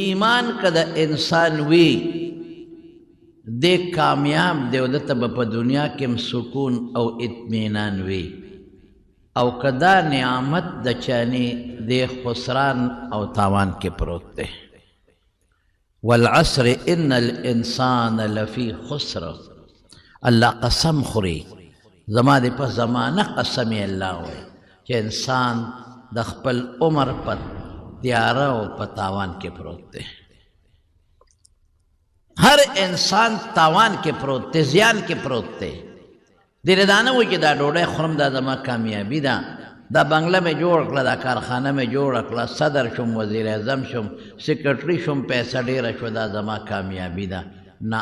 ایمان که د انسان وی دې کامیاب دی او دته به په دنیا کې هم سکون او اطمینان وي او که دا نعمت د چانې دې خسران او تاوان کې پروت دی والعصر ان الانسان لفی خسر الله قسم خوري زما دې په زمانه قسم یې الله وایي چې انسان د خپل عمر په تیاره او په تاوان کې پروت دی ہر انسان تاوان کے پروت تے زیان کے پروت تے دیره دانه وی چې دا ډوډۍ خورم دا زما کامیابی ده دا بنگله مې جوړ کړه دا کارخانه مې جوړ کړه صدر شم وزیر اعظم شم سیکرټري شم پیسه ډیره شو دا زما کامیابی ده نه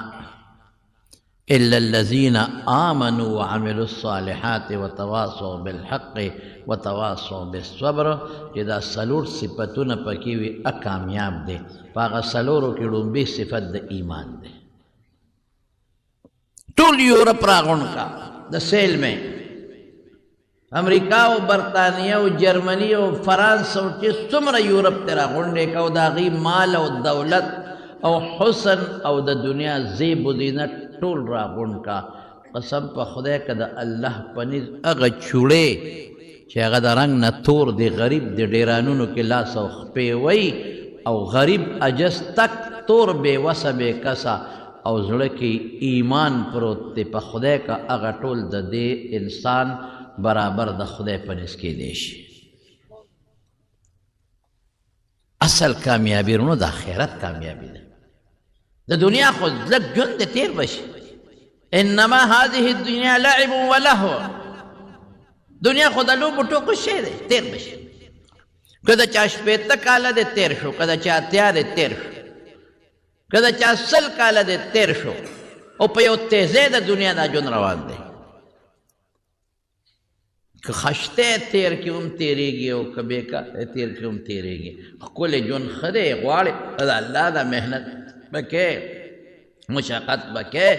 الا الذين آمنوا وعملوا الصالحات وتواصوا بالحق وتواصوا بالصبر چې دا څلور صفتونه پکې وي کامیاب دي پاغه څلورو کې لومبي صفت د ایمان دی ټول یورپ راغون کا د سیل میں امریکا او برطانیه او جرمنی او فرانس او چې څومره یورپ ته راغونډې کو د هغې مال او دولت او حسن او د دنیا زیب و زینت ټول راغونډ کا قسم په خدای که د الله په نزد هغه چوړې چې هغه د رنګ نه تور دی غریب د ډیرانونو کې لاس او خپې وی او غریب عجز تک تور بے وسه بے کسا او زړه کې ایمان پروت دی په خدای کا هغه ټول د دې انسان برابر د خدای په نس کې دی شي اصل کامیابی رونو د آخرت کامیابی ده د دنیا خو لږ ژوند دی تیر بشي انما هذه الدنیا لعب ولهو دنیا خو د لوبو ټوکو شی دی تیر بشي که د چا شپېته کاله دی تیر شو که د چا اتیا دی تیر شو که د چا سل کاله دی تیر شو او په یو تیزی د دنیا دا ژوند روان دی که خشته تیر کې هم تیریږي او که بېکاره تیر کې هم تیریږي ښکلی ژوند ښه دی غواړې د الله دا محنت بکې مشقت بکې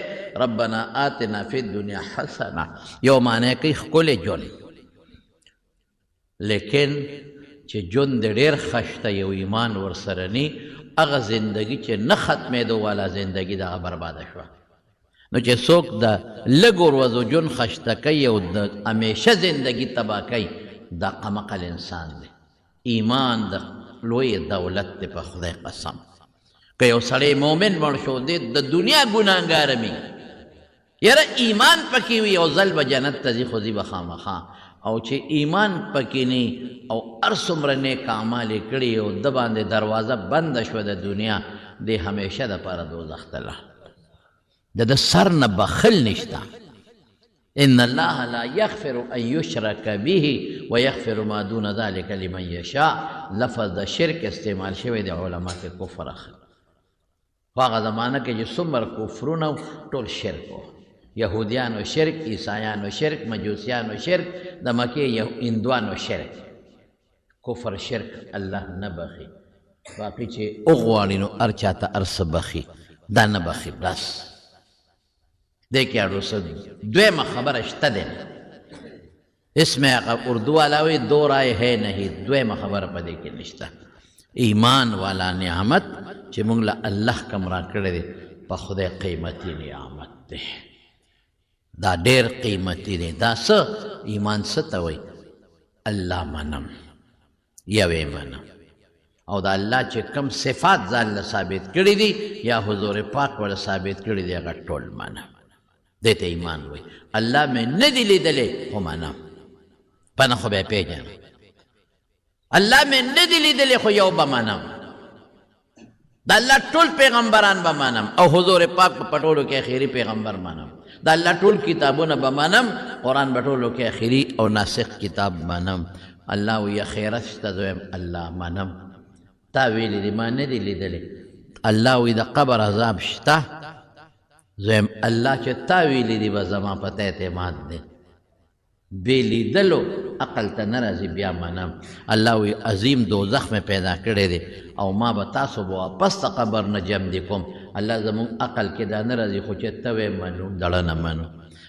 ربنا آتنا فی الدنیا حسنه یو معنی کوي ښکلی ژوند لیکن چې ژوند د ډېر خشته یو ایمان ورسره نی هغه زندگی چې نه ختمېدو والا زندگی دغه برباده شوه نو چې څوک د لږو ورځو ژوند خشته کوي او د همیشه زندگی تباه کوي دا قمقل انسان دی ایمان د لوی دولت دی په خدای قسم که یو سړی مومن مړ شو دی د دنیا ګناهګاره مي یاره ایمان پکې وي او ځل به جنت ته ځي خو ځي به خامخا او چې ایمان پکې نه او هر څومره نیک اعمال یې کړي او د باندې دروازه بنده شوه د دنیا دی همیشه دپاره دوزخ ته لاړ د سر نه بخل نشته ان الله لا یغفر ان یشرک به ویغفر ما دون ذلک لمن یشاء لفظ د شرک استعمال شوی د علما کې کفر اخلي په هغه زمانه کې چې څومره کفرونه ټول شرک و یهودیانو شرک عیسایانو شرک مجوسیانو شرک د مکې هندوانو شرک کفر شرک الله نه بخي باقي چې وغواړي نو هر چاته هر څه بخي دا نه بخي بس دې کې اړو څه دویمه خبره شته دی اس میں اردو والا وی دو رائے ہے نہیں دویمه خبره په دې کې نشته ایمان والا نعمت چې موږ له الله کوم راکړی دی په خدای قیمتي نعمت دی دا ډېر قیمتي دی دا څه ایمان څه ته وایي الله منم یوې منم او د الله چې کوم صفات ځان له ثابت کړي دي یا حضور پاک ورله ثابت کړي دي هغه ټول منم دې ته ایمان وایي الله مې نه دي لیدلی خو منم په نه خو به یې پېژنم الله مې نه دي لیدلی خو یو به منم د الله ټول پیغمبران به منم او حضور پاک په ټولو کې اخري پیغمبر منم د الله ټول کتابونه به منم قرآن په ټولو کې اخري او ناسخ کتاب منم الله وی خیرت شته دویم الله منم تا ویلی دی ما نه دی لیدلی الله وی د قبر عذاب شته دویم الله چې تا ویلی دی به زما په ته اعتماد دی بې لیدلو عقل ته نه راځي بیا منم الله وی عظیم دوزخ مې پیدا کړی دی او ما به تاسو به واپس ته قبر نه جمع دی کوم الله زمونږ عقل کې دا نه راځي خو چې ته وی منو دړه نه منو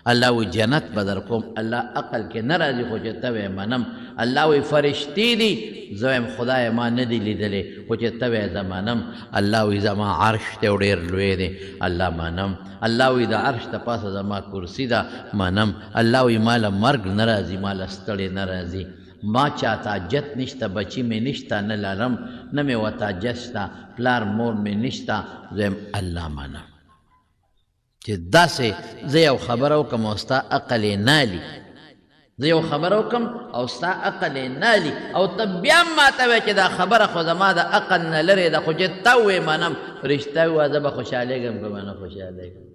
الله وی جنت به در کوم الله عقل کې نه راځي خو چې ته وې منم الله وی فرشتي دي زه وایم خدای ما نه دي لیدلې خو چې ته وې زه منم الله وی زما عرش ته ډېر لوی دی الله منم الله وی د عرش ته پاسه زما کرسي ده منم الله وی ماله مرګ نه راځي ماله ستړی نه راځي ما چاته حاجت نشته بچی مې نشته نه لرم نه مې ورته حاجت شته پلار مور مې نشته زه یم الله منم چې داسې زه یو خبره وکړم او ستا عقل یې نالي زه یو خبره وکړم او ستا عقل یې نالي او ته بیا هم ماته وایې چې دا خبره خو زما د عقل نه لرې ده خو چې ته وې منم رښتیا ووایه زه به خوشحالېږم که به نه خوشحالېږم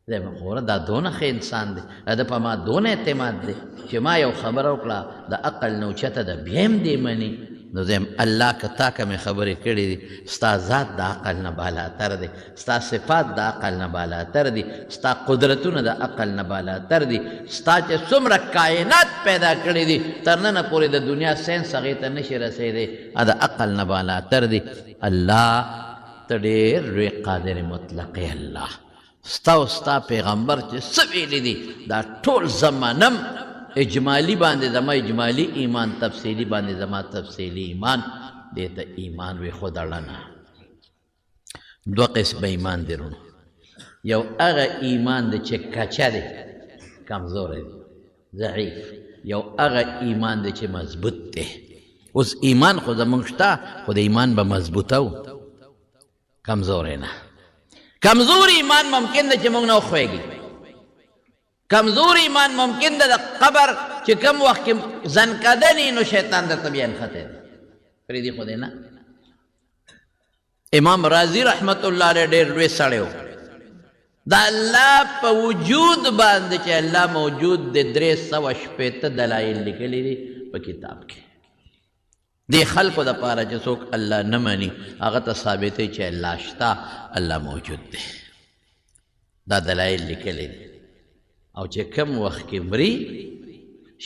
زه یم خوره دا دونه ښه انسان دی د په ما دونه اعتماد دی چې ما یو خبره وکړه د عقل نه اوچته ده بیا هم دې مني نو زه یم الله که تا کومې خبرې کړې دي ستا ذات د عقل نه بالاتر دی ستا صفات د عقل نه بالاتر دي ستا قدرتونه د عقل نه بالاتر دي ستا چې څومره کائنات پیدا کړي دي تر ننه پورې د دنیا ساینس هغې ته نشي رسېدی د عقل نه بالاتر دي الله ته ډېر لوی قادر مطلق الله ستا او ستا پیغمبر چې څه ویلي دي دا ټول زمانم اجمالی باندې زما اجمالی ایمان تفصیلی باندې زما تفصیلی ایمان دې ته ایمان وي خو دړنه دوه قسمه ایمان دی رونو یو هغه ایمان دی چې کچه دی کمزوری دی ضعیف یو هغه ایمان دی چې مضبوط دی اوس ایمان خو زمونږ شته خو د ایمان به مضبوطه و کمزوری نه کمزور ایمان ممکن ده چې موږ نه وخویږي کمزور ایمان ممکن ده د قبر چې کم وخت کې زنکدنې نو شیطان درته بیا نښتی دی پرېږدي خو دی نه امام رازي رحمت الله علیه ډېر لوی سړی و د الله په وجود باندې چې الله موجود دی 360 دلایل لیکلي دي په کتاب کې دې خلکو دپاره چې څوک الله نه مني هغه ته ثابتوي چې الله شته الله موجود دی دا دلایل لیکلي دي او چې کم وخت کې مري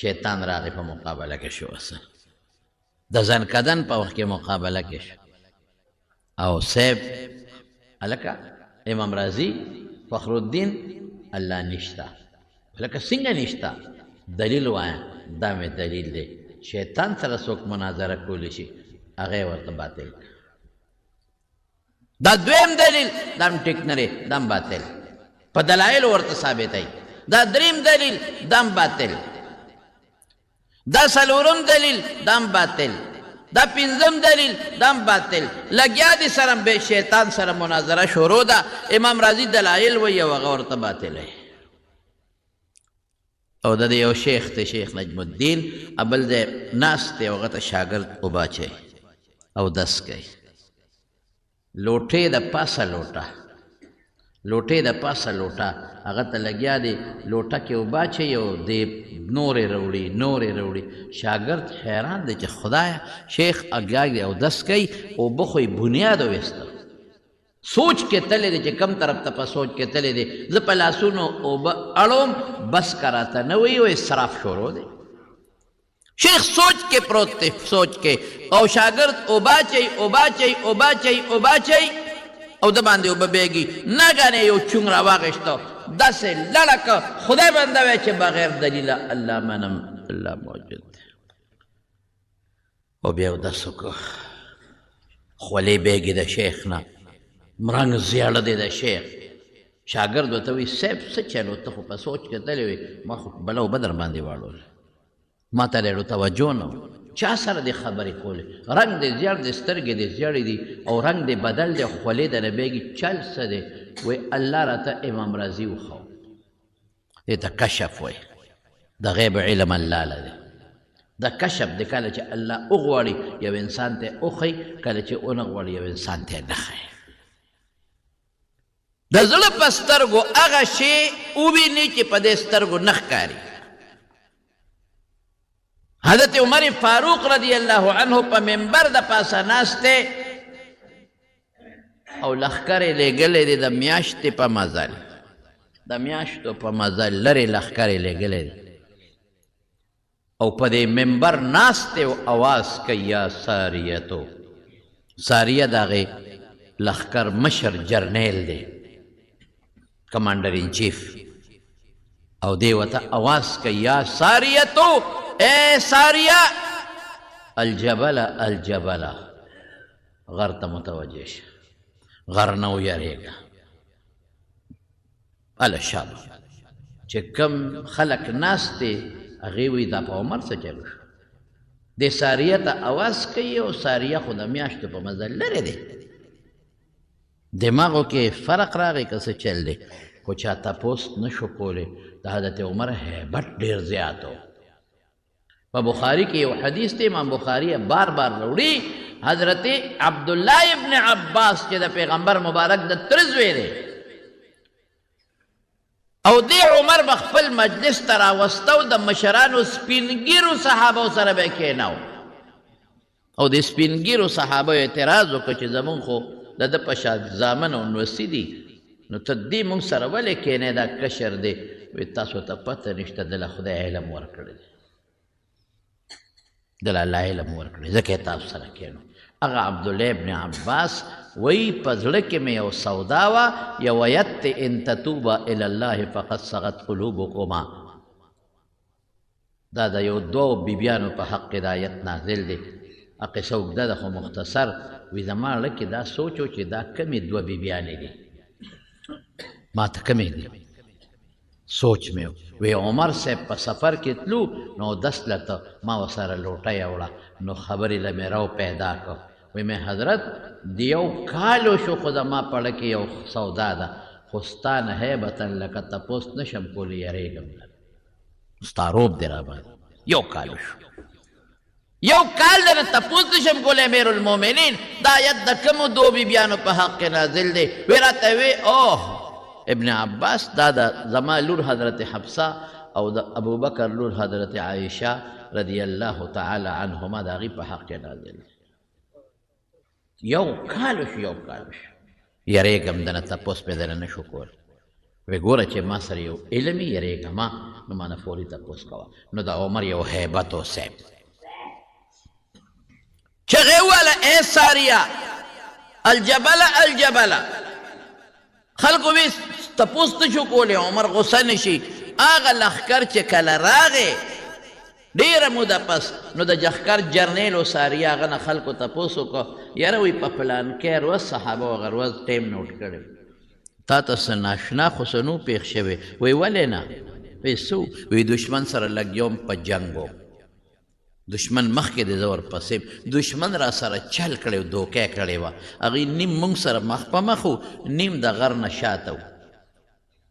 شیطان راغی په مقابله کې شو اصلا د زنکدن په وخت کې مقابله کې شو او صاحب هلکه امام رازي فخر الدین الله نشته هلکه څنګه نشته دلیل وایم دا مې دلیل دی شیطان سره څوک مناظره کولی شي هغه ورته باطل دا دویم دلیل دا هم ټیک نه دی دا هم باطل په دلایل ورته ثابتوي دا دریم دلیل دا هم باطل دا څلورم دلیل دا هم باطل دا پنځم دلیل دا هم باطل لګیا دي سره به شیطان سره مناظره شروع ده امام رازي دلایل وایي او هغه ورته باطل وایي او د یو شیخ ته شیخ نجم الدین ابل ځای ناست دی هغه ته شاګرد اوبه اچوي او دس کوي لوټې د پاسه لوټه هغه ته لګیا دی لوټه کې اوبه اچوي او دی نورې راوړي شاګرد حیران دی چې خدایه شیخ اګیا دی او دس کوي اوبه خو یې بنیاد ویسته سوچ کې تللی دی چې کم طرف ته په سوچ کې تللی دی زه په لاسونو اوبه اړوم بس که راته نه وایي او اسراف شروع دی شیخ سوچ کې پروت دی سوچ کې او شاګرد اوبه اچوي او د باندې اوبه بیږي ناګانې یو چونګ راواغېشته داسې لړکه خدای بنده وایي چې بغیر دلیله الله منم الله موجود دی او بیا اودس وکړه خولې بیږي د شیخ نه مرنګ زیاړه دی د شیخ شاګرد ورته وایي صاحب څه چلو ته خو په سوچ کې تللی وې ما خو بله اوبه در باندې واړول ما ته ډېرو توجه نه و چا سره دې خبرې کولې رنګ دې زیړ دی سترګې دې زیړې دي او رنګ دې بدل دی خولې د نه بیږي چل څه دی وایي الله راته امام رازي وښو دې ته کشف وایي د غیب علم الله له دی دا کشف دی کله چې الله وغواړي یو انسان ته وښیي کله چې ونه غواړي یو انسان ته نه ښیي د زړه په سترګو هغه شی وویني چې په دې سترګو نه ښکاري حضرت عمر فاروق رضی الله عنه په منبر د پاسه ناست دی او لښکر یې لېږلی دی د میاشتې په مزل د میاشتو په مزل لرې لښکر یې لېږلی دی او په دې منبر ناست دی او اواز کوي یا ساریتو ساریه د هغې لښکر مشر جرنیل دی کمانډر ان چیف او دی ورته اواز کوي یا ساریتو اے ساریه الجبل الجبل غر ته متوجه شه غر نه ویریږه اله شابه چې کم خلق ناست دی هغې وایي دا په عمر څه چلو شو دې ساریه ته اواز کوي او ساریه خو د میاشتو په مزل لرې دی دماغو کې فرق راغی که څه چل دی خو چا تپوس نشو کولی د حضرت عمر هیبت ډېر زیات و په بخاري کې یو حدیث دی امام بخاري بار بار راوړي حضرت عبدالله ابن عباس چې د پیغمبر مبارک د تره زوی دی او دی عمر به خپل مجلس ته راوسته او د مشرانو سپینګیرو صحابو سره به کښېناو او د سپینګیرو صحابو اعتراض وکړه چې زمونږ خو د ده په شا زامن او نوسي دي نو ته دې مونږ سره ولې کښېنې دا کشر دی وایي تاسو ته پته نشته دله خدای علم ورکړی دی دله الله علم ورکړی ځکه یې تاسو سره کښېنو هغه عبدالله ابن عباس وی په زړه کې مې یو سودا وه یو ایت ان تتوبا الی الله فقد صغت قلوبکما دا د یو دوو بیبیانو په حق کې د آیت نازل دی قصه اوږده ده خو مختصر وی زما زړه کې دا سوچ و چې دا کمې دوه بیبیانې دي ما ته کمې دي سوچ مې وی عمر صاحب په سفر کې تلو نو دس لته ما ورسره لوټۍ وړه نو خبرې له مې رو پیدا کړ وی مې حضرت د یو کالو شو خو زما پړه کې یو سودا ده خو ستا نه هیبتا لکه تپوس نشم کولی یریږم ستا روب دی راباندې یو کالو شو یو کال دنه تپوس نشم کولی امیر المؤمنین دا آیت د کومو دو بیبیانو په حق کې نازل دی وی راته وی اوه ابن عباس دا د زما لور حضرت حفصه او د ابوبکر لور حضرت عائشه رضی الله تعالی عنهما د هغې په حق کې نازل دی یو کالو شو یو کالو شو یریږم دنه تپوس پې دنه نشو کولی وی ګوره چې ما سره یو علم یې یریږم نو ما نه فوري تپوس کوه نو د عمر یو هیبت و صاحب چغې وویله ای ساریه الجبل الجبل خلکو وی تپوس نشو کولی عمر غصه نشي هغه لښکر چې کله راغی ډېره موده پس نو د جخکر جرنیل و ساریه هغه نه خلکو تپوس وکړه یاره وایي په پلانکۍ ورځ صحابه هغه ورځ ټیم نوټ کړی تا ته څه ناشنا خو څه نو پېښ شوی وایي ولې نه وایي څه وایي دشمن سره لګیا په جنګ و دشمن مخکې دی زه ورپسې دشمن را سره چل کړی و دوکۍ کړې وه هغې نیم موږ سره مخ په مخ و نیم د غر نه شاته و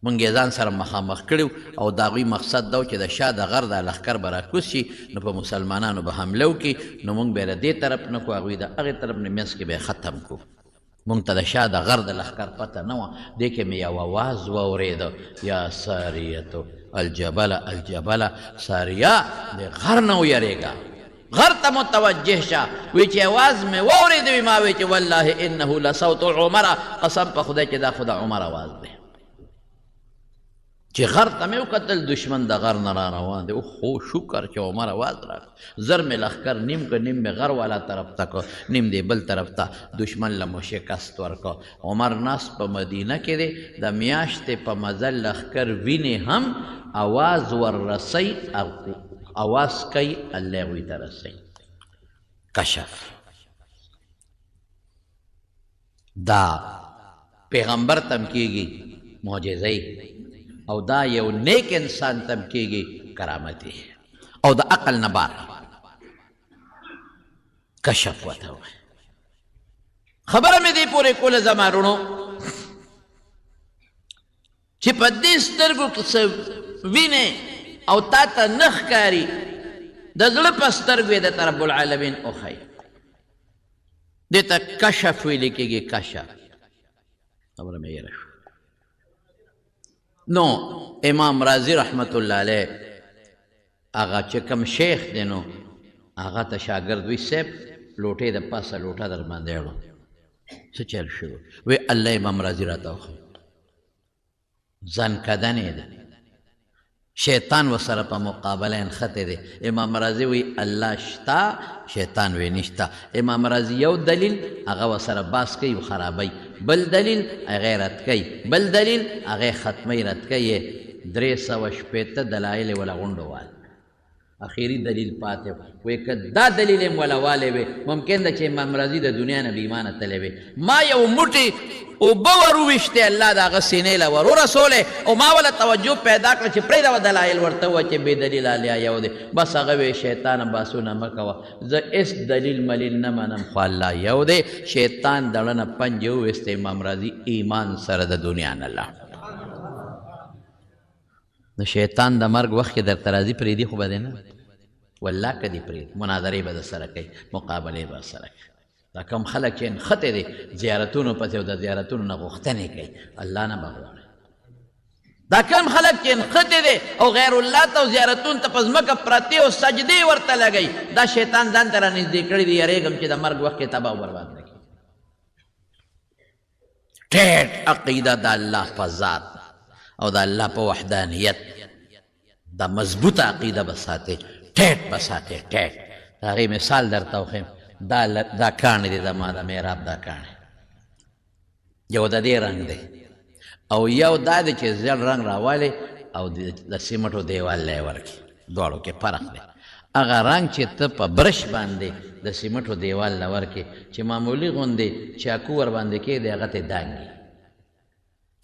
مونږ یې ځان سره مخامخ کړي او د هغوی مقصد دا و چې د شا د غر دا لښکر به راکوز شي نو په مسلمانانو به حمله وکړي نو مونږ به یې د دې طرف نه کړو هغوی د هغې طرف نه منځ کې به یې ختم کړو مونږ ته د شا د غر د لښکر پته نه وه دې کې مې یو اواز واورېده یا ساریتو الجبل الجبل ساریه د غر نه ویریږه غر ته متوجه شه وی چې اواز مې واورېده وي ما وی چې والله انه لصوت عمره قسم په خدای چې دا خو د عمر اواز دی چې غر ته مې وکتل دشمن د غر نه را روان دی خو شکر چې عمر اواز راکړ زر مې لښکر نیم که نیم مې غر والا طرف ته که نیم دی بل طرف ته دشمن له مو شکست ورکړه عمر ناست په مدینه کې دی د میاشتې په مزل لښکر وینې هم اواز وررسی اواز کوي الله هغوی ته رسی کشف دا پیغمبر تم کېږي معجزه او دا یو نیک انسان تم کېږي کرامتي او د عقل نه بار کشف ورته وایي خبره مې دې پورې کوله زما وروڼو چې په دې سترګو کې څه وینې او تا ته نه ښکاري د زړه په سترګو یې درته رب العالمین وښایي دې ته کشف ویلې کېږي کشف خبره مې یېره شوه نو امام رازی رحمت الله علیه هغه چې کوم شیخ دی نو هغه ته شاګرد وی صاحب لوټې د پاسه لوټه در باندې اړو څه چل شوی وی الله امام رازی راته وښایي ځان کدنې ده شیطان ورسره په مقابله نښتی دی امام رازی وی الله شته شیطان وی نشته امام رازی یو دلیل هغه ورسره باس کوي خرابوي بل دلیل هغې رد کوي بل دلیل هغې ختمی رد کوي 360 دلایل ولا غونډوال اخیری دلیل پاتې وی که دا دلیل یې ولا والی وی ممکن ده چې امام رازي د دنیا نه بېایمانه تللی وی ما یو موټی اوبه ور وویشتې الله د هغه سینې له ور ورسولې او ما ولا توجه پیدا کړه چې پرېږده دلایل ورته ووه چې بې دلیل الیا یو دی بس هغه وی شیطانه باسونه مه کوه زه هېڅ دلیل ملیل نه منم خو الله یو دی شیطان دړه نه پنجې وویسته امام رازي ایمان سره د دنیا نه لاړ د شیطان د مرګ وخت کې درته راځي پرېږدي خو به دی نه والله که دې پرېږدي مناظرې به در سره کوي مقابلې به سره کوي دا کوم خلک چې نښتې دی زیارتونو پسې او د زیارتونو نه غوښتنې کوي الله نه به غواړي دا کوم خلک چې نښتې دی او غیر الله ته او زیارتونو ته په ځمکه پرتې او سجدې ورته لګوي دا شیطان ځان ته رانږدې کړي دي یارېږم چې د مرګ وخت کې تباه او برباد نه کړي ټیټ عقیده د الله په ذات او د الله په وحدانیت دا مضبوطه عقیده به ساتې ټیټ به ساتې ټیټ د هغې مثال درته وښیم دا کاڼې دی زما د محراب دا کاڼې یو د دې رنګ دی او یو دا دی چې زیړ رنګ راوالی او د سیمټو دیوال لی ورکړي دواړو کې فرق دی هغه رنګ چې ته په برش باندې د سیمټو دیوال له ورکړې چې معمولي غوندې چاکو ور باندې کېږدي هغه ته دانګي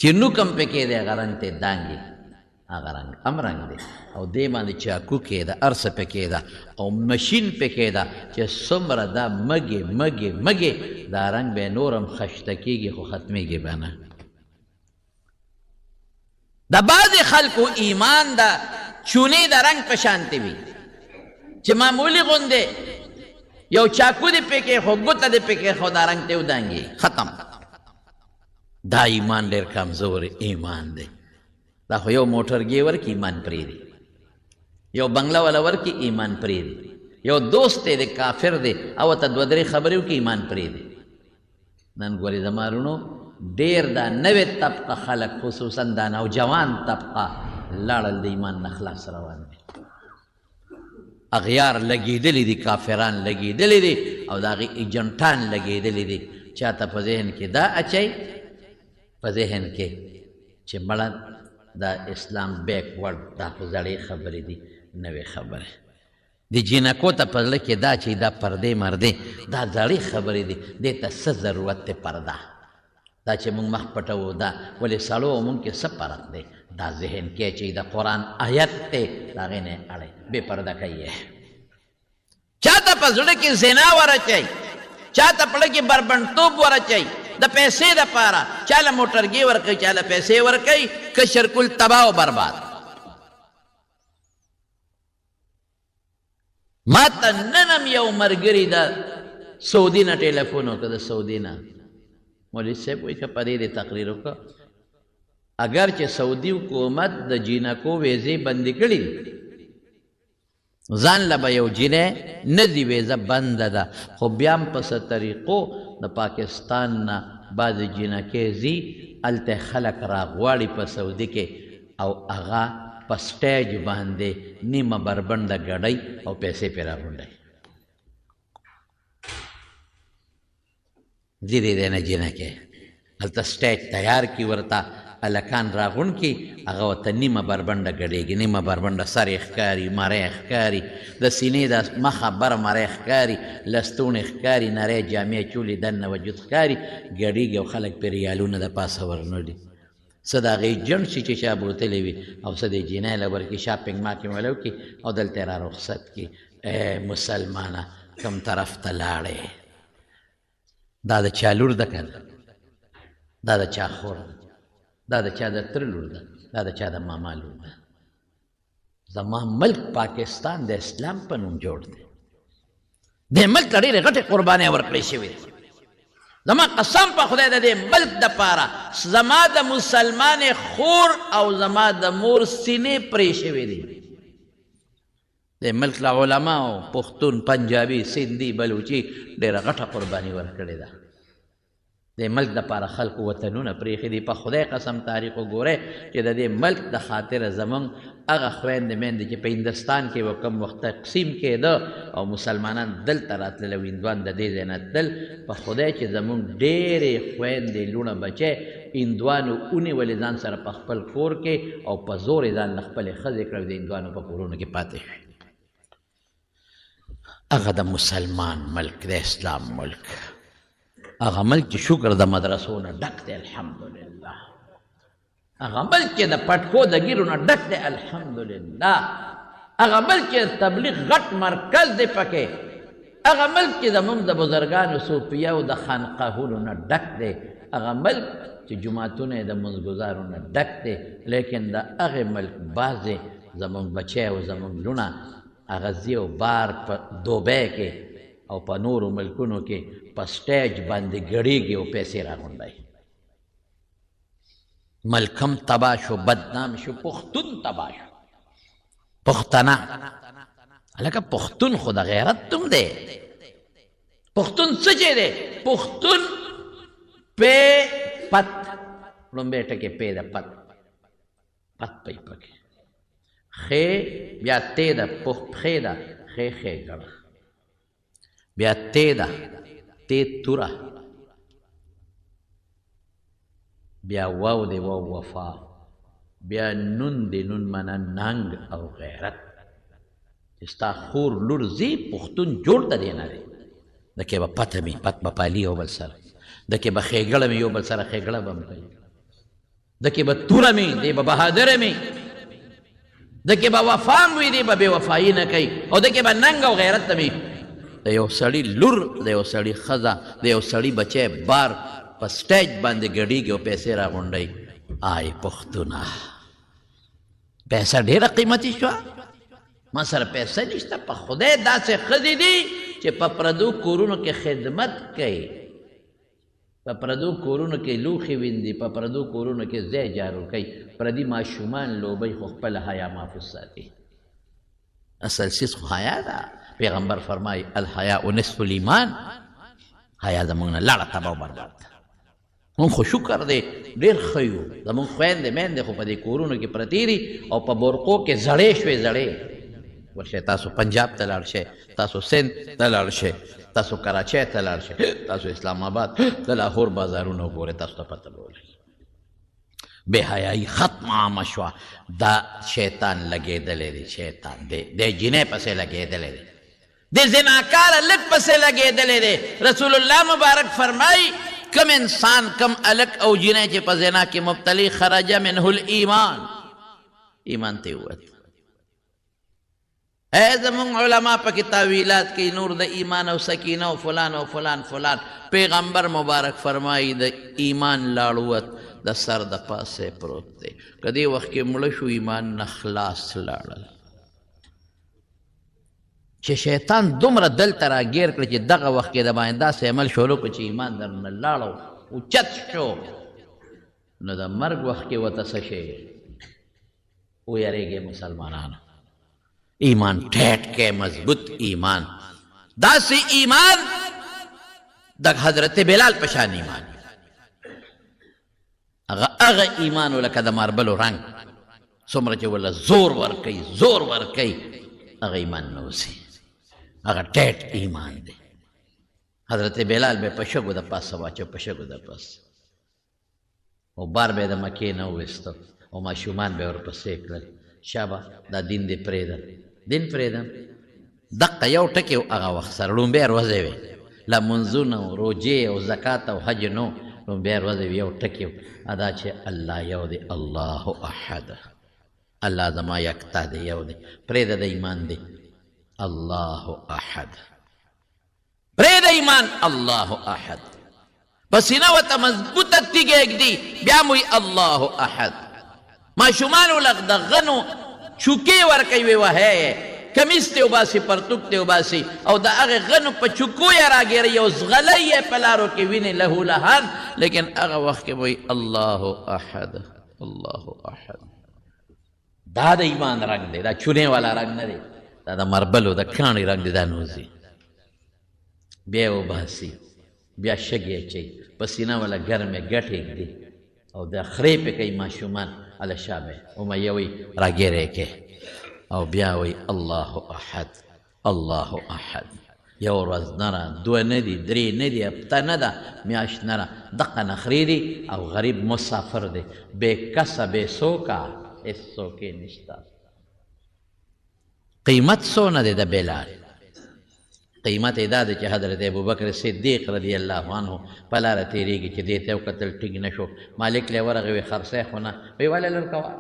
چې نوکم پکې دی هغه رنګ ته دانګي هغه رنګ هم رنګ دی او دې باندې چاکو کې ده هر څه پکې ده او مشین پکې ده چې څومره دا مږې مږې مږې دا رنګ به نور هم خشته کېږي خو ختمېږي به نه د بعضې خلکو ایمان د چونې د رنګ په شانتې وي چې معمولي غوندې یو چاکو دې پکې خو ګوته دې پکې خو دا رنګ ته ودانګي ختم دا ایمان ډېر کمزور ایمان دی دا خو یو موټرګي ورکي ایمان پرېږدي یو بنګله والا ورکي ایمان پرېږدي یو دوست دی د کافر دی او ته دوه درې خبرې وکړي ایمان پرېږدي نن ګورې زما وروڼو ډېر دا نوې طبقه خلک خصوصا دا نوجوان طبقه لاړل د ایمان نه خلاص روان دي اغیار لګېدلي دي کافران لګېدلي دي او د هغې ایجنټان لګېدلي دي چاته په ذهن کې دا اچوي په ذهن کې چې مړه دا اسلام بیکورډ دا خو زړې خبرې دي نوې خبرې د جینکو ته په زړه کې دا چې دا پردې مردې دا زړې خبرې دي دې ته څه ضرورت دی پرده دا چې موږ مخ پټوو دا ولې سړو او موږ کې څه فرق دی دا ذهن کې چې د قرآن آیت دی د هغې نه اړی بې پرده کوي چا ته په زړه کې زنا ورچوي چا ته په زړه کې بربنډتوب ورچوي د پیسې دپاره چا له موټرګي ورکوي چا له پیسې ورکوي کشر کل تباه و برباد ما ته نن هم یو ملګري د سعودي نه ټلیفون وکړه د سعودي نه مولوي صاحب وایي که په دې د تقریر وکړه اگر چې سعودي حکومت د جینکو ویزې بندې کړي ځان له به یو جینۍ نه ځي ویزه بنده ده خو بیا هم په څه طریقو د پاکستان نه بعضې جینکې ځي هلته خلک راغواړي په سعودي کې او هغه په سټیج باندې نیمه بربنډه ګډۍ او پیسې پرې راغونډوي ځي د دې نه جینکې هلته سټیج تیار کړي ورته هلکان راغونډ کړي هغه ورته نیمه بربنډه ګډېږي نیمه بربنډه سر یې ښکاري مری یې ښکاري د سینې د مخه بر مری ښکاري لستوڼې ښکاري نری جامې چولې دننه وجود ښکاري ګډېږي او خلک پرې ریالونه د پاسه ورنډي څه د هغې جنټ شي چې چا بوتلی وي او څه د جینۍ له ورکړي شاپنګ ماکې وله وکړي او دلته یې را رخصت کړي ای مسلمانه کوم طرف ته لاړې دا د چا لور ده که دا د چا خور ده دا د چا د تره لور ده دا د چا د ماما لور ده زما ملک پاکستان د اسلام په نوم جوړ دی دې ملک ته ډېرې غټې قربانۍ ورکړې شوې دي زما قسم په خدای د دې ملک دپاره زما د مسلمانې خور او زما د مور سینې پرې شوې دي د ملک له علماو پښتون پنجابي سندي بلوچي ډېره غټه قرباني ورکړې ده د ملک دپاره خلکو وطنونه پرېښي دي په خدای قسم تاریخ وګورئ چې د دې ملک د خاطره زموږ هغه خویندې میندې چې په هندوستان کې به کوم وخت تقسیم کېده او مسلمانان دلته راتلل او هندوان د دې ځای نه تلل په خدای چې زمونږ ډېرې خویندې لوڼه بچی هندوانو ونیولې ځان سره په خپل کور کې او په زور یې ځان له خپلې ښځې کړه د هندوانو په کورونو کې پاتې شوې هغه د مسلمان ملک د اسلام ملک هغه ملک چې شکر د مدرسو نه ډک دی الحمدلله هغه ملک چې د پټکو د ګیرو نه ډک دی الحمدلله هغه ملک چې تبلیغ غټ مرکز دی پکې هغه ملک چې زموږ د بزرګانو صوفیاو د خانقاهونو نه ډک دی هغه ملک چې جوماتونه یې د منځګزارو نه ډک دی لیکن د هغې ملک بعضې زموږ بچی او زموږ لوڼه هغه ځي او بار په دوبۍ کې او په نورو ملکونو کې په سټیج باندې ګړیږي او پیسې راغونډوي ملکم تباه شو بدنام شو پښتون تباه شو پښتنه هلکه پښتون خو د غیرت نوم دی پښتون څه شی دی پښتون پې پت لومبی ټکې پې ده پت پت پی پکې خې بیا تی ده پښې ده خې ګړه بیا تی ده تی توره بیا واو دی واو وفا بیا نون دی نون منه ننګ او غیرت چې ستا خور لور ځي پښتون جوړ ته دی نه دی د کې به پته مې پت به پالي یو بل سره د کې به ښېګړه مې یو بل سره ښېګړه به م کوي د کې به توره مې دی به بهادره مې د کې به وفا م وي دی به بې وفایي نه کوي او د کې به ننګ او غیرت ته مې د یو سړي لور د یو سړي ښځه د یو سړي بچی بار په سټیج باندې ګډیږي او پیسې راغونډوي آی پښتونه پیسه ډېره قیمتي شوه ما سره پیسه نشته په خدای داسې ښځې دي چې په پردو کورونو کې خدمت کوي په پردو کورونو کې لوښي ویندي په پردو کورونو کې ځای جارو کوي پردي ماشومان لوبوي خو خپله حیا محفوظ ساتي اصل څیز خو حیا ده پیغمبر فرمایي الحیاء نصف الایمان حیا زموږ نه لاړه تباه او برباد ده مونږ خو شکر دی ډېر ښه یو زمونږ خویندې میندې خو په دې کورونو کې پرتې دي او په برقو کې زړې شوې زړې ورشئ تاسو پنجاب ته لاړ شئ تاسو سند ته لاړ شئ تاسو کراچۍ ته لاړ شئ تاسو اسلام آباد د لاهور بازارونه وګورئ تاسو ته پته به ولګي بې حیایي ختمه عامه شوه دا شیطان لګېدلی دی شیطان د جینۍ پسې لګېدلی دی د زناکاره لږ پسې لګېدلی دی رسول الله مبارک فرمایي کم انسان کم الک او جنې چې په زنا کې مبتلی خرج منه الایمان ایمان ته ووت اے زمونږ علما پکې تاویلات کوي نور د ایمان او سکینه او فلان او فلان فلان پیغمبر مبارک فرمایي د ایمان لاړوت د سر د پاسه پروت دی که دې وخت کې مړه شو ایمان نه خلاص لاړل چې شیطان دومره دلته راګیر کړي چې دغه وخت کې د باندې داسې عمل شروع کړو چې ایمان درنه لاړو اوچت شو نو د مرګ وخت کې ورته څه شی ویریږئ مسلمانانو ایمان ټیټ کې مضبوط ایمان داسې ایمان د حضرت بلال په شان ایمان هغه ایمان لکه د ماربلو رنګ څومره چې ولا زور ورکوي هغه ایمان نه اوسي هغه ټیټ ایمان دی حضرت بلال به په شګو د پاسه واچو په شګو د پاسه او بار به د مکې نه وویسته او ماشومان به ورپسې کړل شابه دا دین دې پرېږده دین پرېږدم دقه یو ټکې هغه وخت سره لومبۍ ورځې وې لا منځونه او روجې او زکات او حج نو لومبۍ ورځې یو ټکې ادا چې الله یو دی الله احد الله زما یکتا دی یو دی پرېږده د ایمان دی الله احد پرېږده ایمان الله احد په سینه ورته مضبوطه تیږه ږدي بیا مو الله احد ماشومانو لږ د غنو چوکې ورکوي وهی کمیس ته وباسي پرتوک ته وباسي او د هغې غنو په چوکو یې راګیروي او زغلی یې په لارو کې وینې لهو لهان لیکن هغه وخت کې وایي الله احد الله احد دا د ایمان رنګ دی دا چونې والا رنګ نه دی دا د مربلو د کاڼي رنګ دی دا نوځي بیا یې وباسي بیا شګې اچوي په سینه والا ګرمې ګټې ږدي او د خرې پې کوي ماشومان هله شابه امیه وی راګیری کې او بیا وی الله احد الله احد یو ورځ نه ده دوه نه دي درې نه دي هفته نه ده میاشت نه ده دقه نخرې دي او غریب مسافر دی بې کسه بې سوکه هېڅ څوکې نشته قیمت څونه دی د بلال قیمت یې دا دی چې حضرت ابوبکر صدیق رضی الله عنه په لاره تېرېږي چې دې ته یې وکتل ټیک نه شو مالک لی ورغی وی خرڅی خو نه وی ولې لور کوه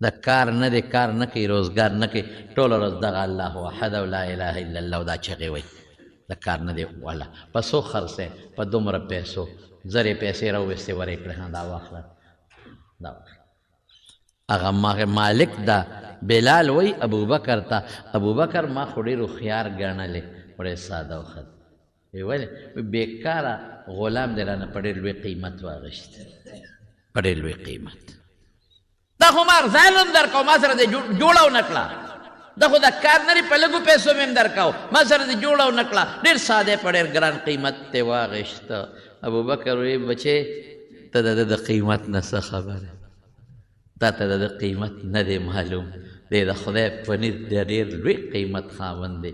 د کار نه دی کار نه کوي روزګار نه کوي ټوله ورځ دغه الله احد او لا اله الا الله دا چغې وی د کار نه دی والا په څو خرڅی په دومره پیسو زرې پیسې راوویستې ورې کړې دا واخله دا واخله هغه مالک دا بلال وی ابوبکر ته ابوبکر ما خو ډېر هوښیار ګڼلې ډېر ساده وخت وی ولې بېکاره غلام دی رانه په ډېر لوی قیمت واغېست په ډېر لوی قیمت دا خو ما ارزانه هم درکو ما سره دې جوړه ونه کړه دا خو د کار نه په لږو پیسو مې هم درکو ما سره دې جوړه ونه کړه ډېر ساده په ډېر ګران قیمت ته واغېسته ابوبکر وی بچې ته د قیمت نه څه خبره تا ته د قیمت نه دی معلوم دی د خدای په نزد د ډېر لوی قیمت خاوند دی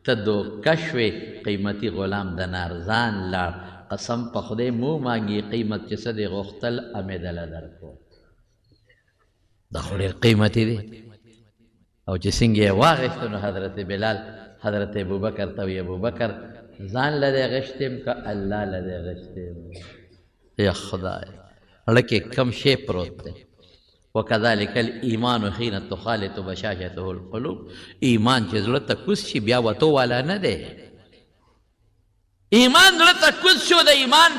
ته دوکه شوې قیمتي غلام د نارزان لاړ قسم په خدای مو مانګي قیمت چې څه دی غوښتل امې دله درکو دا خو ډېر قیمتي دی او چې څنګه یې واغېستو نو حضرت بلال حضرت ابوبکر ته وی ابوبکر ځان له دې غشتم که الله له دې غشتم یا خدای اړه کې کم شی پروت دی وکذلک الایمان حین تخالط بشاشته القلوب ایمان چې زړه ته کوز شي بیا وتو والا نه دی ایمان زړه ته کوز شو د ایمان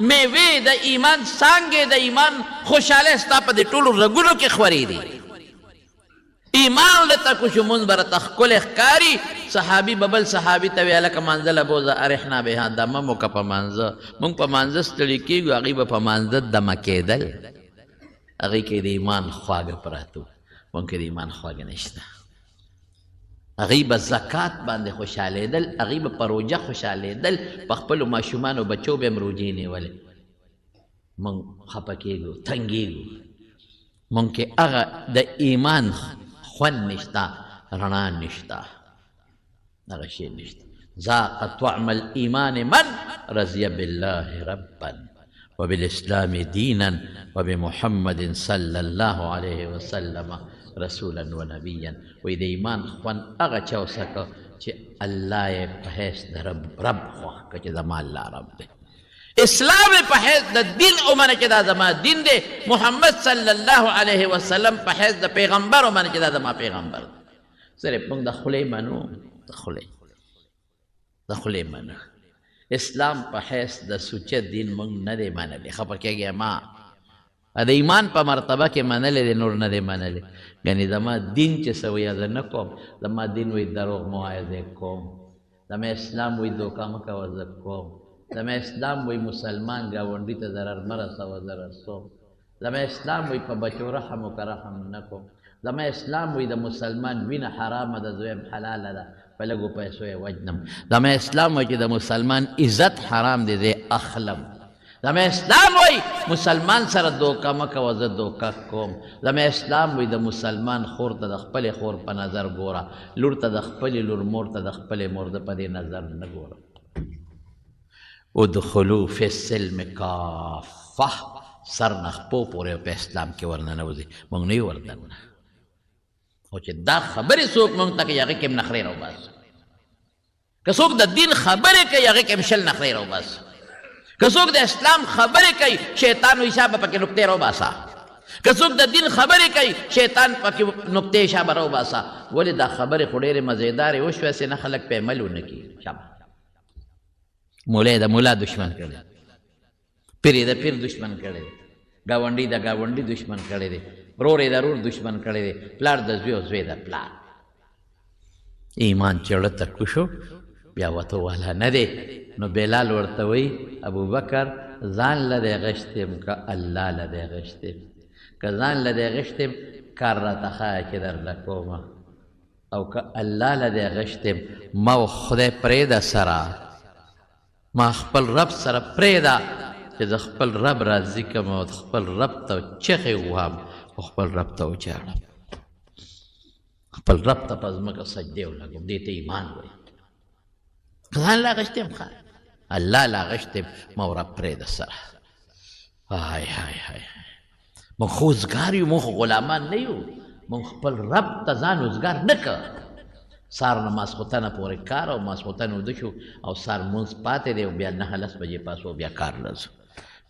میوې د ایمان څانګې د ایمان خوشحالی ستا په دې ټولو رګونو کې خورېږي ایمان لته کوز شو مونځ به راته ښکلی ښکاري صحابي به بل صحابي ته وی هلکه مانځله بوځه ارحنا بها دمه مو که په مانځه مونږ په مانځه ستړي کېږو هغوی به په مانځه دمه کېدل هغوی کې د ایمان خواږه پراته مونږ کې د ایمان خواږه نشته هغوی به زکات باندې خوشحالېدل هغوی به په روژه خوشحالېدل په خپلو ماشومانو بچو به هم روژې نیولې مونږ خفه کېږو تنګېږو مونږ کې هغه د ایمان خوند نشته رڼا نشته هغه شی نشته ذاق طعم الایمان من رضی بالله ربا وبالاسلام دینا وبمحمد صلی الله علیه وسلم رسولا و نبیا وی د ایمان خوند هغه چا وڅکه چې الله یې په حیث د رب خوښ کړه چې زما الله رب دی اسلام په حیث د دین ومنه چې دا زما دین دی محمد صلی الله علیه وسلم په حیث د پیغمبر ومنه چې دا زما پیغمبر دی صرف موږ د خولې منو د خولې منو اسلام په حیث د سوچه دین موږ نه دی منلی خفه کېږې ما د ایمان په مرتبه کې منلی دی نور نه دی منلی یعنې زما دین چې څه وایي زه نه کوم زما دین وایي دروغ مه وایه زه کوم زما اسلام وایي دوکه مه کوه زه کوم زما اسلام وایي مسلمان ګاونډي ته ضرر مه رسوه زه رسوم زما اسلام وایي په بچو رحم وکړه رحم نه کوم زما اسلام وایي د مسلمان وینه حرامه ده زویم حلاله ده په لږو پیسو یې وجنم زما اسلام وایي چې د مسلمان عزت حرام دی زه اخلم زما اسلام وایي مسلمان سره دوکه مه کوه زه دوکه کوم زما اسلام وایي د مسلمان خور ته د خپلې خور په نظر ګوره لور ته د خپلې لور مور ته د خپلې مور د په دې نظر نه ګوره ادخلوا فی السلم کافه سر نه خپو پورې په اسلام کې ورننوځي موږ نه یو ورننه خو چې دا خبرې څوک موږ ته کوي هغې کې هم نخرې راوباسو که څوک د دین خبرې کوي هغې کې هم شل نخرې راوباسو که څوک د اسلام خبرې کوي شیطان وایي شابه پکې نکتې راوباسه که څوک د دین خبرې کوي شیطان پکې نکتې شابه راوباسه ولې دا خبرې خو ډېرې مزېدارې وشوې سې نه خلک پې عمل ونه کړي شابه مولا یې د مولا دشمن کړی پیر یې د پیر دشمن کړی دی ګاونډي د ګاونډي دشمن کړی دی ورور یې د ورور دشمن کړی دی پلار د زوی او زوی د پلار ایمان چې زړه ته کوشو بیا وته والا نه دی نو بلال ورته وایي ابوبکر ځان له دی غشتم که الله له دی غشتم که ځان له دی غشتم کار راته ښایه چې درله کومه او که الله له دی غشتم ما خدای پرېږده سره ما خپل رب سره پرېږده چې د خپل رب راضي کړم او د خپل رب ته چغې ووهم او خپل رب ته وچاړم، خپل رب ته په ځمکه سجدې ولګوم. دې ته ایمان وایي. ځان لا غشتم ښه الله لا غشتم ما ورب پرېږده سره. های های های موږ خو اوزګار یو، موږ خو غلامان نه یو. موږ خپل رب ته ځان اوزګار نه کړ. سار نه ماسخوتنه پورې کار او ماسخوتن وده شو او سار مونځ پاتې دی او بیا 9 بجې پاسو بیا کار لځو.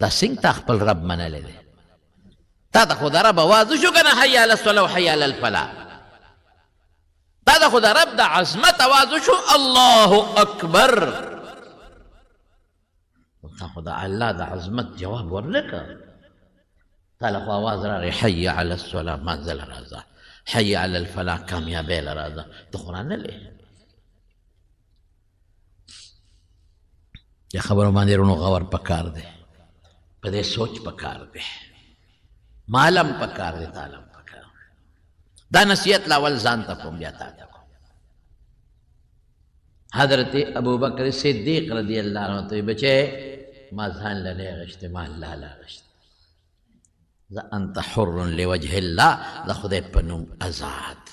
دا څنګه تا خپل رب منلی دی؟ تا ته خو د رب اواز وشو که نه حی علی الصلاة و حی علی الفلاح؟ تا ته خو د رب د عظمت اواز وشو الله اکبر. تا خو د الله د عظمت جواب ورنکړ. تا له خو اواز راغی حی علی الصلاة منزل راځه، حی علی الفلاح کامیابی له راځه. ته خو رانلې. یا خبرو باندې رونو غور پکار دی، په دې سوچ پکار دی، مالم پکار دی، تالم پکار. دا نصیحت لاول ځان ته کوم بیا تا ته کوم. حضرت ابوبکر صدیق رضی الله عنه ته بچې ما ځان له نه غشته، ما الله لا غشته. زه انت حر لوجه الله، د خدای په نوم آزاد.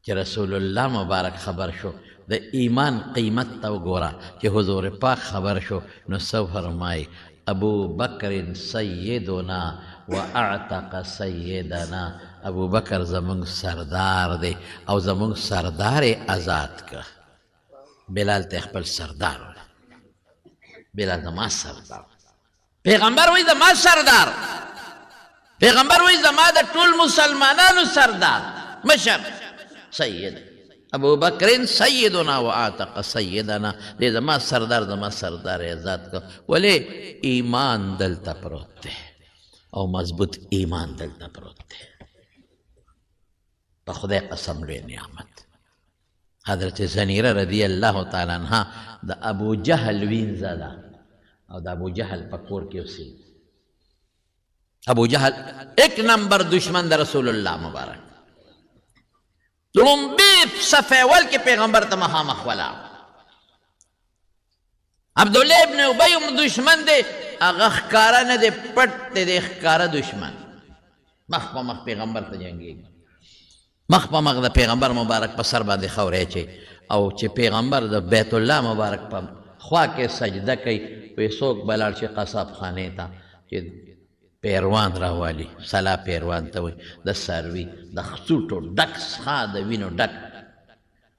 چې رسول الله مبارک خبر شو د ایمان قیمت ته وګوره، چې حضور پاک خبر شو نو څه فرمایي؟ ابو بکر سیدنا و اعتق سیدنا. ابو بکر زمونږ سردار دی او زمونږ سردار یې آزاد کړ. بلال ته خپل سردار وایي. بلال زما سردار. پیغمبر وایي زما سردار. پیغمبر وایي زما د ټول مسلمانانو سردار مشر سید ابو بکر سیدنا و اعتق سیدنا. دې زما سردار زما سردار یې آزاد کړ. ولې؟ ایمان دلته پروت دی او مضبوط ایمان دلته پروت دی. په خدای قسم لوی نعمت. حضرت زنیره رضی الله تعالی عنها د ابو جهل وینځه ده او د ابو جهل په کور کې اوسېږي. ابو جهل 1 نمبر دشمن د رسول الله مبارک. لومبي صف اول کې پیغمبر ته مخامخ ولاړ. عبدالله ابن ابی هم دشمن دی، هغه ښکاره نه دی، پټ دی ښکاره دشمن. مخ په مخ پیغمبر ته جنګېږي، مخ په مخ د پیغمبر مبارک په سر باندې خاورې اچوي او چې پیغمبر د بیت الله مبارک په خوا کې سجده کوي وایي څوک به لاړ شي قصاب خانې ته چې پیروان راوالي. سلا پیروان ته وایي د څاروي د خڅوټو ډک څښا د وینو ډک.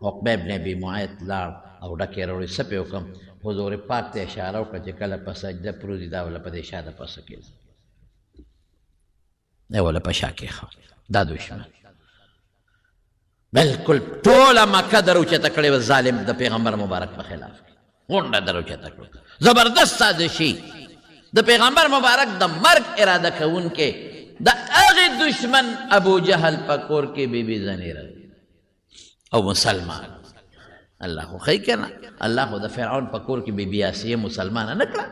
عقبه ابن ابي معیط لاړ او ډک یې راوړی. څه پې وکړم؟ حضور پاک ته اشاره وکړه چې کله په سجده پروت وي دا وله په دې شاته پسه کېږي، دی وله په شا کېښود. دا دشمن بلکل ټوله مکه در اوچته کړې وه ظالم د پیغمبر مبارک په خلاف. غونډه در اوچته کړو، زبردست سازشي د پیغمبر مبارک د مرګ اراده کوونکې د هغې دشمن ابو جهل په کور کې بیبي زنیره او مسلمان. الله خو ښایي که نه؟ الله خو د فرعون په کور کې بیبي آسیه مسلمانه نه کړه.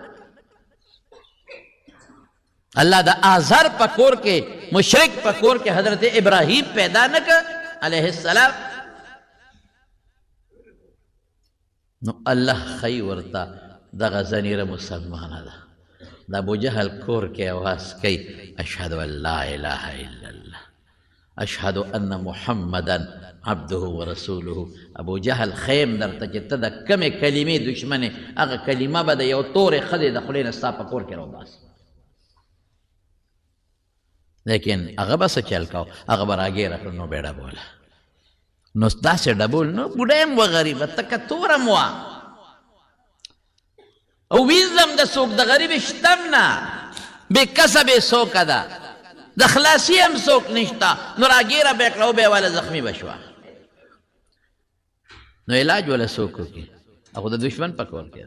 الله د آزر په کور کې مشرک په کور کې حضرت ابراهیم پیدا نه کړ علیه السلام. نو الله ښایي ورته دغه زنیره مسلمانه ده. د ابو جهل کور کې اواز کوي اشهد ان لا اله الا الله اشهد ان محمدا عبده ورسوله. ابو جهل خیم درته چې ته د کمې کلمې دشمنې هغه کلمه به د یو تورې ښځې د خولې نه ستا په کور کې راوباسي. لیکن هغه به څه چل کو؟ هغه به راګیره کړو نو به یې ډبوله. نو داسې ډبول نو بوډۍ هم وه غریبه، تکه توره هم وه او وینځم د څوک د غریب شتم نه، بې کسبې څوکه ده، د خلاصي هم څوک نشته. نو راګیره به یې کړه او بیا واله زخمي به شوه. نو علاج واله څوک وکړي؟ هغه د دشمن په کور کې.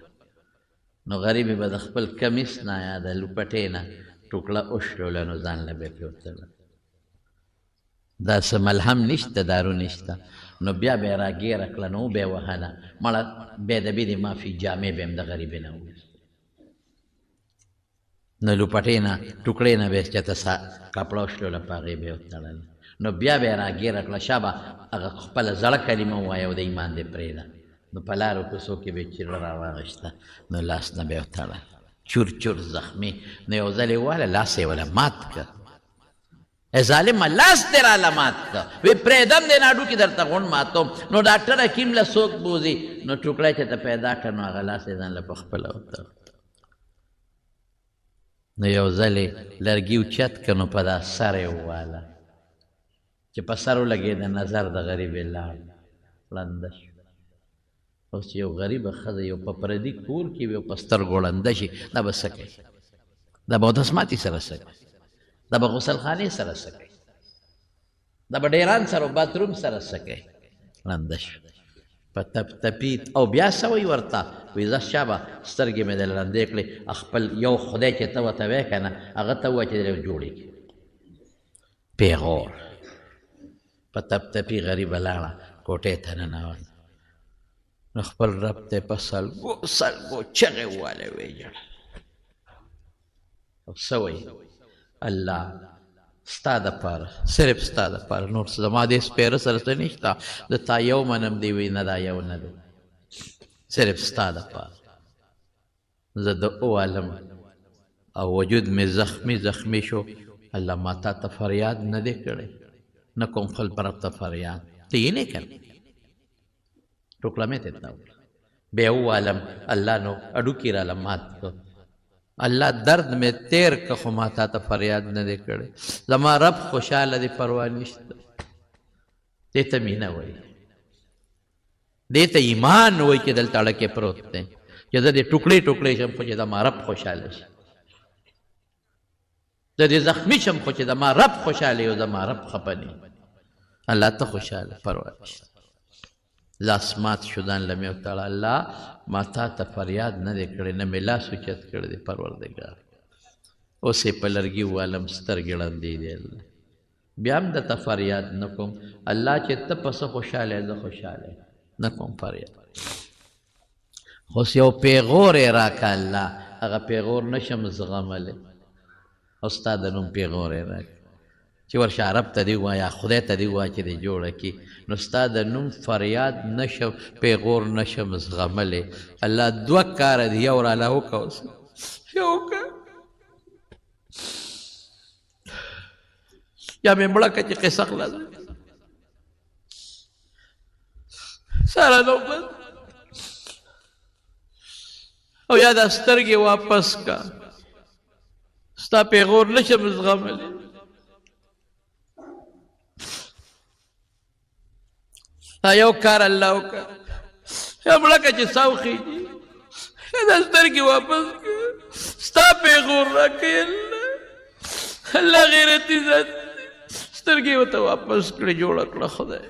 نو غریبې به د خپل کمیس نه یا د لوپټې نه ټوکړه وشلوله نو ځان له به یې پرېوتله. دا څه ملهم نشته، دارو نشته. نو بیا به یې راګیره کړه نو به یې وهله. مړه بېدبي د مافي جامې به یې هم د غریبې نه وویستې. نو لوپټې نه ټوکړې نه به یې چېرته کپړه وشلوله په هغې به یې وتړله. نو بیا به یې راګیره کړه شابه هغه خپله زړه کلمه ووایه او د ایمان دې پرېږده. نو په لارو کوڅو کې به یې چیرله راواغېسته نو لاس نه به یې وتړل. چور چور زخمی نو یو ځل یې واله لاس یې وله مات که ظالمه لاس دې راله مات که وی پرېږدم دې نه هډوکي درته غونډ ماتوم نو ډاکټر حکیم له څوک بوځي نو ټوکړی چې ته پیدا کړه نو هغه لاس یې ځان له پخپله وتړ نو یو ځل یې لرګي اوچت که نو په دا سر یې وواله چې په سر ولګېد نظر د غریب یې لاړ ړنده شو اوس چې یو غریبه ښځه یو په پردي کور کې وي او په سترګو ړنده شي دا به څه کوي دا به اودس ماتي سره څه کوي دا به غسلخانې سره څه کوي دا به ډیران سره او باتروم سره څه کوي ړنده شو په تپ تپي او بیا څه وایي ورته وایي زه شابه سترګې مې دله ړندې کړې خپل یو خدای چې ته ورته وایې که نه هغه ته ووایه چې دله جوړې کړي پیغور په تپ تپي غریبه لاړه کوټې ته ننوت نو خپل رب ته په سلګو سلګو چغې ووالې ویې ژړل او څه وایي الله ستا دپاره صرف ستا دپاره نور څه زما دې سپېره سره څه نشته د تا یو منم دی وی نه دا یو نه دی صرف ستا دپاره زه د اوالم او وجود مې زخمی شو الله ما تا ته فریاد نه دی کړی نه کوم خپل رب ته فریاد ته یې نه کړی ټوکړه مې ته وکړه بیا ووالم الله نو هډوکي راله مات کړ الله درد میں تیر که خو ما تا ته فریاد نه دی کړی زما رب خوشحاله دی پروا نشته دې ته مینه وایي دې ته ایمان وایي چې دلته اړکې پروت دی چې زه دې ټوکړې ټوکړې شم خو چې زما رب خوشحاله شي زه دې زخمي شم خو چې زما رب خوشحاله وي او زما رب خفه نه الله ته خوشحاله پروا نشته لاس مات شدن لمې وتړه الله ما تا ته فریاد نه دی کړی نه مې لاس اوچت کړی دی پروردګار اوس یې په لرګي ووالم سترګې ړندې دی الله بیا هم درته فریاد نه کوم الله چې ته په څه خوشحاله یې زه خوشحاله نه کوم فریاد خو اوس یو پیغور یې راکړه الله هغه پیغور نشم زغملی او ستا د نوم پیغور یې راکړه چې ورشه عرب ته دې ووایه خدای ته دې ووایه چې دې جوړه کړي نو ستا د نوم فریاد نشم پیغور نشم زغملی الله دوه کاره دي یو راله وکړه اوس یو وکړه یا مې مړه کړه چې قصه خلاصه ساره نوبت او یا دا سترګې واپس کا ستا پیغور نشم زغملی یو کار الله وکړه یا مړه کړه چې سا وخېږي یا دا سترګې واپس کړه ستا پیغور راکړې الله غیرتي ذات سترګې ورته واپس کړې جوړه کړه خدای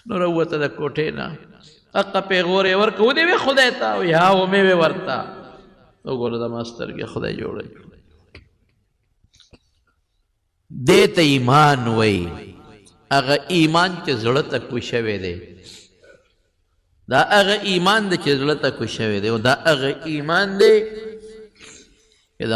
نو راووته د کوټې نه حقه پیغور یې ورکړه ودې وې خدای ته یا ومې وې ورته وګوره زما سترګې خدای جوړې کړې دې ته ایمان وایي هغه ایمان چې زړه ته کوی شوی دی دا هغه ایمان دی چې زړه ته کوی شوی دی او دا هغه ایمان دی